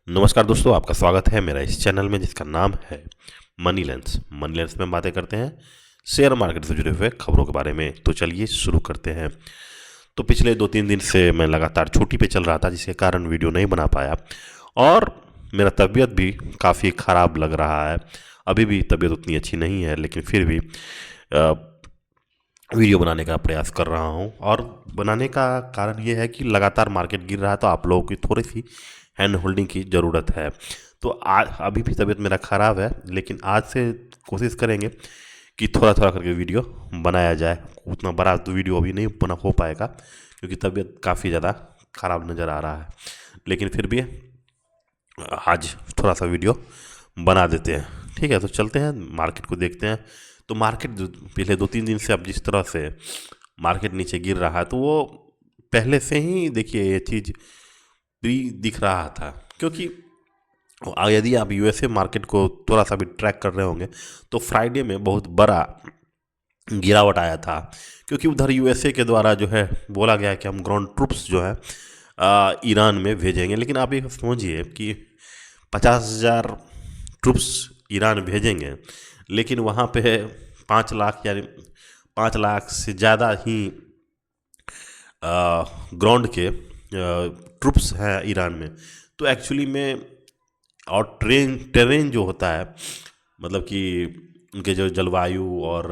नमस्कार दोस्तों, आपका स्वागत है मेरा इस चैनल में जिसका नाम है मनी लेंस। मनी लेंस में हम बातें करते हैं शेयर मार्केट से जुड़े हुए खबरों के बारे में। तो चलिए शुरू करते हैं। तो पिछले 2-3 दिन से मैं लगातार छुट्टी पे चल रहा था, जिसके कारण वीडियो नहीं बना पाया और मेरा तबीयत भी काफ़ी ख़राब लग रहा है। अभी भी तबीयत उतनी अच्छी नहीं है, लेकिन फिर भी वीडियो बनाने का प्रयास कर रहा हूँ। और बनाने का कारण ये है कि लगातार मार्केट गिर रहा है, तो आप लोगों की थोड़ी सी हैंड होल्डिंग की ज़रूरत है। तो आज अभी भी तबीयत मेरा ख़राब है, लेकिन आज से कोशिश करेंगे कि थोड़ा थोड़ा करके वीडियो बनाया जाए। उतना बड़ा तो वीडियो अभी नहीं बना हो पाएगा, क्योंकि तबीयत काफ़ी ज़्यादा ख़राब नज़र आ रहा है। लेकिन फिर भी आज थोड़ा सा वीडियो बना देते हैं। ठीक है, तो चलते हैं मार्केट को देखते हैं। तो मार्केट पिछले 2-3 दिन से अब जिस तरह से मार्केट नीचे गिर रहा है, तो वो पहले से ही देखिए ये चीज़ भी दिख रहा था। क्योंकि यदि आप यूएसए मार्केट को थोड़ा सा भी ट्रैक कर रहे होंगे, तो फ्राइडे में बहुत बड़ा गिरावट आया था। क्योंकि उधर यूएसए के द्वारा जो है बोला गया कि हम ग्राउंड ट्रूप्स जो है ईरान में भेजेंगे। लेकिन आप ये समझिए कि 50,000 ट्रूप्स ईरान भेजेंगे, लेकिन वहाँ पे 5 लाख यानी 5 लाख से ज़्यादा ही ग्राउंड के ट्रूप्स हैं ईरान में। तो एक्चुअली में और टेरेन जो होता है, मतलब कि उनके जो जलवायु और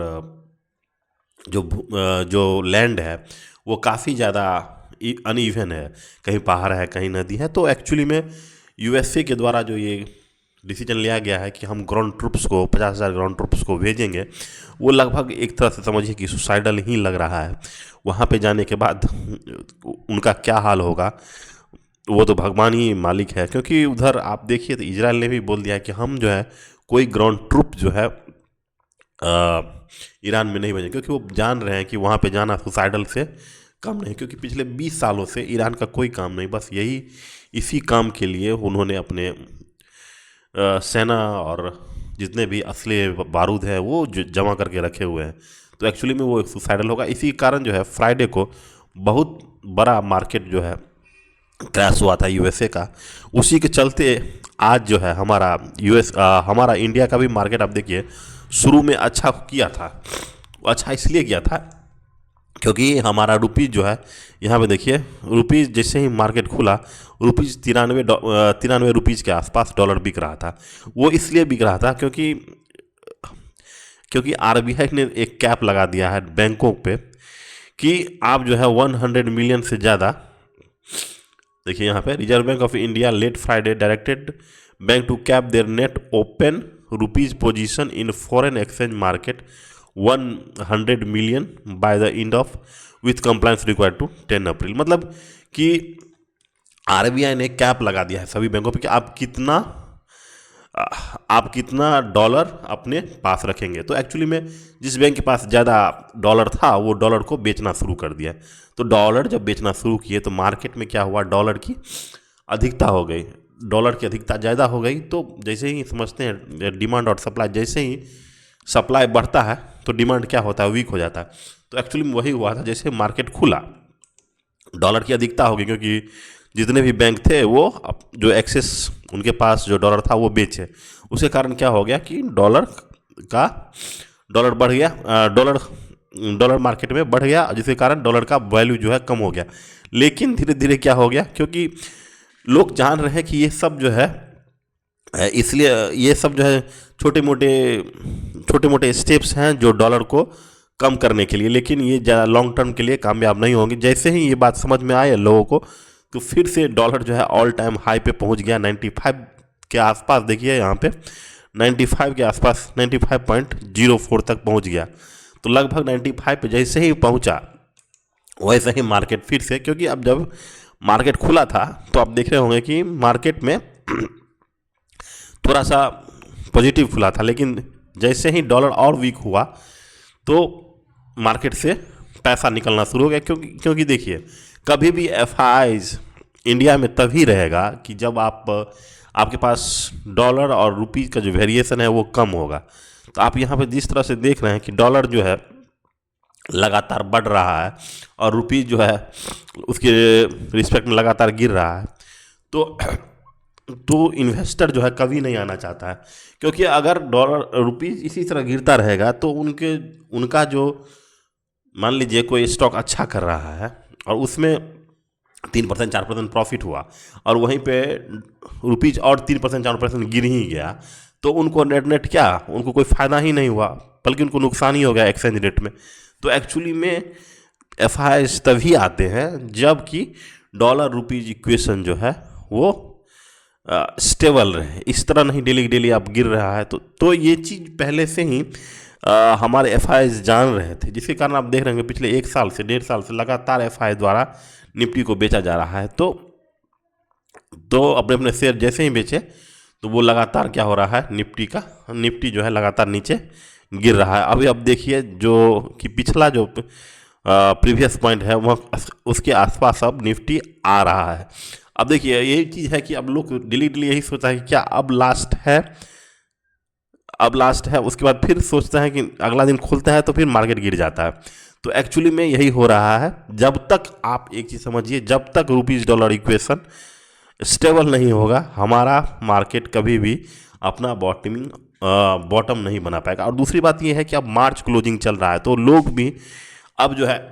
जो लैंड है, वो काफ़ी ज़्यादा अनइवन है। कहीं पहाड़ है, कहीं नदी है। तो एक्चुअली में यूएसए के द्वारा जो ये डिसीजन लिया गया है कि हम ग्राउंड ट्रूप्स को 50,000 ग्राउंड ट्रूप्स को भेजेंगे, वो लगभग एक तरह से समझिए कि सुसाइडल ही लग रहा है। वहाँ पे जाने के बाद उनका क्या हाल होगा, वो तो भगवान ही मालिक है। क्योंकि उधर आप देखिए तो इजराइल ने भी बोल दिया है कि हम जो है कोई ग्राउंड ट्रूप जो है ईरान में नहीं भेजेंगे, क्योंकि वो जान रहे हैं कि वहाँ पे जाना सुसाइडल से कम नहीं। क्योंकि पिछले 20 सालों से ईरान का कोई काम नहीं, बस यही इसी काम के लिए उन्होंने अपने सेना और जितने भी असले बारूद हैं वो जमा करके रखे हुए हैं। तो एक्चुअली में वो एक सुसाइडल होगा। इसी कारण जो है फ्राइडे को बहुत बड़ा मार्केट जो है क्रैश हुआ था यूएसए का। उसी के चलते आज जो है हमारा इंडिया का भी मार्केट आप देखिए शुरू में अच्छा किया था। वो अच्छा इसलिए किया था क्योंकि हमारा रुपीज़ जो है, यहाँ पे देखिए रुपीज़ जैसे ही मार्केट खुला, रुपीज़ 93 रुपीज़ के आसपास डॉलर बिक रहा था। वो इसलिए बिक रहा था क्योंकि आरबीआई ने एक कैप लगा दिया है बैंकों पे कि आप जो है 100 मिलियन से ज़्यादा, देखिए यहाँ पे Reserve Bank of India late Friday directed bank to cap their net open rupees position in foreign exchange market 100 million by the end of with compliance required to 10 April. मतलब कि आरबीआई ने cap लगा दिया है सभी बैंकों पे कि आप कितना डॉलर अपने पास रखेंगे। तो एक्चुअली में जिस बैंक के पास ज़्यादा डॉलर था, वो डॉलर को बेचना शुरू कर दिया। तो डॉलर जब बेचना शुरू किए, तो मार्केट में क्या हुआ, डॉलर की अधिकता हो गई। डॉलर की अधिकता ज़्यादा हो गई, तो जैसे ही समझते हैं डिमांड और सप्लाई, जैसे ही सप्लाई बढ़ता है तो डिमांड क्या होता है, वीक हो जाता है। तो एक्चुअली में वही हुआ था। जैसे मार्केट खुला, डॉलर की अधिकता हो गई, क्योंकि जितने भी बैंक थे वो जो एक्सेस उनके पास जो डॉलर था वो बेचे। उसके कारण क्या हो गया कि डॉलर बढ़ गया, डॉलर मार्केट में बढ़ गया, जिसके कारण डॉलर का वैल्यू जो है कम हो गया। लेकिन धीरे धीरे क्या हो गया, क्योंकि लोग जान रहे हैं कि ये सब जो है इसलिए ये सब जो है छोटे मोटे स्टेप्स हैं जो डॉलर को कम करने के लिए, लेकिन ये ज़्यादा लॉन्ग टर्म के लिए कामयाब नहीं होंगे। जैसे ही ये बात समझ में आए लोगों को, तो फिर से डॉलर जो है ऑल टाइम हाई पे पहुंच गया, 95 के आसपास। देखिए यहाँ पे 95 के आसपास 95.04 तक पहुंच गया। तो लगभग 95 पे जैसे ही पहुंचा, वैसे ही मार्केट फिर से, क्योंकि अब जब मार्केट खुला था तो आप देख रहे होंगे कि मार्केट में थोड़ा सा पॉजिटिव खुला था। लेकिन जैसे ही डॉलर और वीक हुआ, तो मार्केट से पैसा निकलना शुरू हो गया। क्योंकि देखिए, कभी भी एफआईज इंडिया में तभी रहेगा कि जब आपके पास डॉलर और रुपीज़ का जो वेरिएशन है वो कम होगा। तो आप यहाँ पे जिस तरह से देख रहे हैं कि डॉलर जो है लगातार बढ़ रहा है और रुपीज़ जो है उसके रिस्पेक्ट में लगातार गिर रहा है। तो तो इन्वेस्टर जो है कभी नहीं आना चाहता है, क्योंकि अगर डॉलर रुपीज इसी तरह गिरता रहेगा तो उनका जो, मान लीजिए कोई स्टॉक अच्छा कर रहा है और उसमें 3% 4% प्रॉफिट हुआ, और वहीं पे रुपीज और 3% 4% गिर ही गया, तो उनको नेट नेट क्या, उनको कोई फ़ायदा ही नहीं हुआ, बल्कि उनको नुकसान ही हो गया एक्सचेंज रेट में। तो एक्चुअली में एफ तभी आते हैं जबकि डॉलर रुपीज इक्वेशन जो है वो स्टेबल रहे। इस तरह नहीं डेली डेली आप गिर रहा है, तो ये चीज़ पहले से ही हमारे एफ जान रहे थे, जिसके कारण आप देख रहे हैं पिछले 1 साल से 1.5 साल से लगातार एफ द्वारा निफ्टी को बेचा जा रहा है। तो अपने अपने शेयर जैसे ही बेचे तो वो लगातार क्या हो रहा है, निफ्टी जो है लगातार नीचे गिर रहा है। अभी अब देखिए जो कि पिछला जो प्रीवियस पॉइंट है वह उसके आसपास अब निफ्टी आ रहा है। अब देखिए यही चीज़ है कि अब लोग डिलीट यही सोचा है कि क्या अब लास्ट है, उसके बाद फिर सोचता है कि अगला दिन खुलता है तो फिर मार्केट गिर जाता है। तो एक्चुअली में यही हो रहा है, जब तक आप एक चीज़ समझिए, जब तक रुपीज़ डॉलर इक्वेशन स्टेबल नहीं होगा हमारा मार्केट कभी भी अपना बॉटम नहीं बना पाएगा। और दूसरी बात यह है कि अब मार्च क्लोजिंग चल रहा है, तो लोग भी अब जो है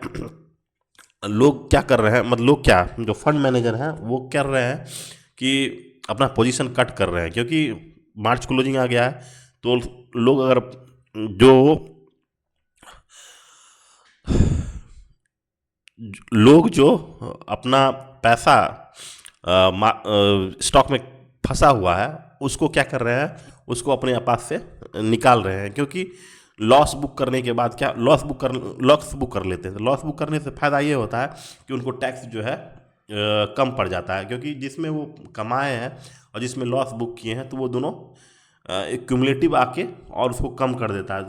लोग क्या कर रहे हैं, मतलब लोग क्या, जो फंड मैनेजर हैं वो कर रहे हैं कि अपना पोजीशन कट कर रहे हैं, क्योंकि मार्च क्लोजिंग आ गया है। तो लोग अगर जो अपना पैसा स्टॉक में फंसा हुआ है उसको क्या कर रहे हैं, उसको अपने पास से निकाल रहे हैं, क्योंकि लॉस बुक करने के बाद क्या, लॉस बुक कर लेते हैं। लॉस बुक करने से फ़ायदा ये होता है कि उनको टैक्स जो है कम पड़ जाता है, क्योंकि जिसमें वो कमाए हैं और जिसमें लॉस बुक किए हैं तो वो दोनों क्यूमुलेटिव आके और उसको कम कर देता है,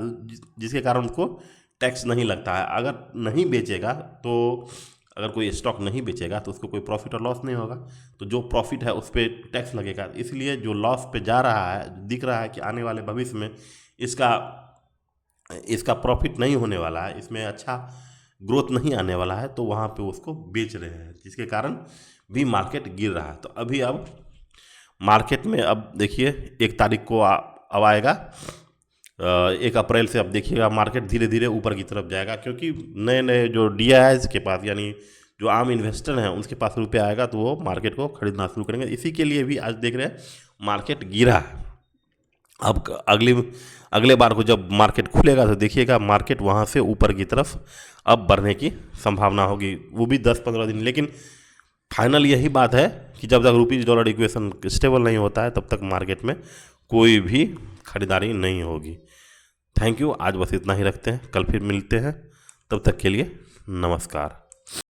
जिसके कारण उसको टैक्स नहीं लगता है। अगर नहीं बेचेगा तो, अगर कोई स्टॉक नहीं बेचेगा तो उसको कोई प्रॉफिट और लॉस नहीं होगा, तो जो प्रॉफिट है उस पर टैक्स लगेगा। इसलिए जो लॉस पे जा रहा है, दिख रहा है कि आने वाले भविष्य में इसका प्रॉफिट नहीं होने वाला है, इसमें अच्छा ग्रोथ नहीं आने वाला है, तो वहाँ पे उसको बेच रहे हैं, जिसके कारण भी मार्केट गिर रहा है। तो अभी अब मार्केट में अब देखिए 1 तारीख को अब आएगा 1 अप्रैल से, अब देखिएगा मार्केट धीरे धीरे ऊपर की तरफ जाएगा, क्योंकि नए नए जो DIIs के पास, यानी जो आम इन्वेस्टर हैं उनके पास रुपया आएगा तो वो मार्केट को खरीदना शुरू करेंगे। इसी के लिए भी आज देख रहे हैं मार्केट गिरा है। अब अगले बार को जब मार्केट खुलेगा तो देखिएगा मार्केट वहाँ से ऊपर की तरफ अब बढ़ने की संभावना होगी, वो भी 10-15 दिन। लेकिन फाइनल यही बात है कि जब तक रुपीज़ डॉलर इक्वेशन स्टेबल नहीं होता है तब तक मार्केट में कोई भी खरीदारी नहीं होगी। थैंक यू, आज बस इतना ही रखते हैं, कल फिर मिलते हैं, तब तक के लिए नमस्कार।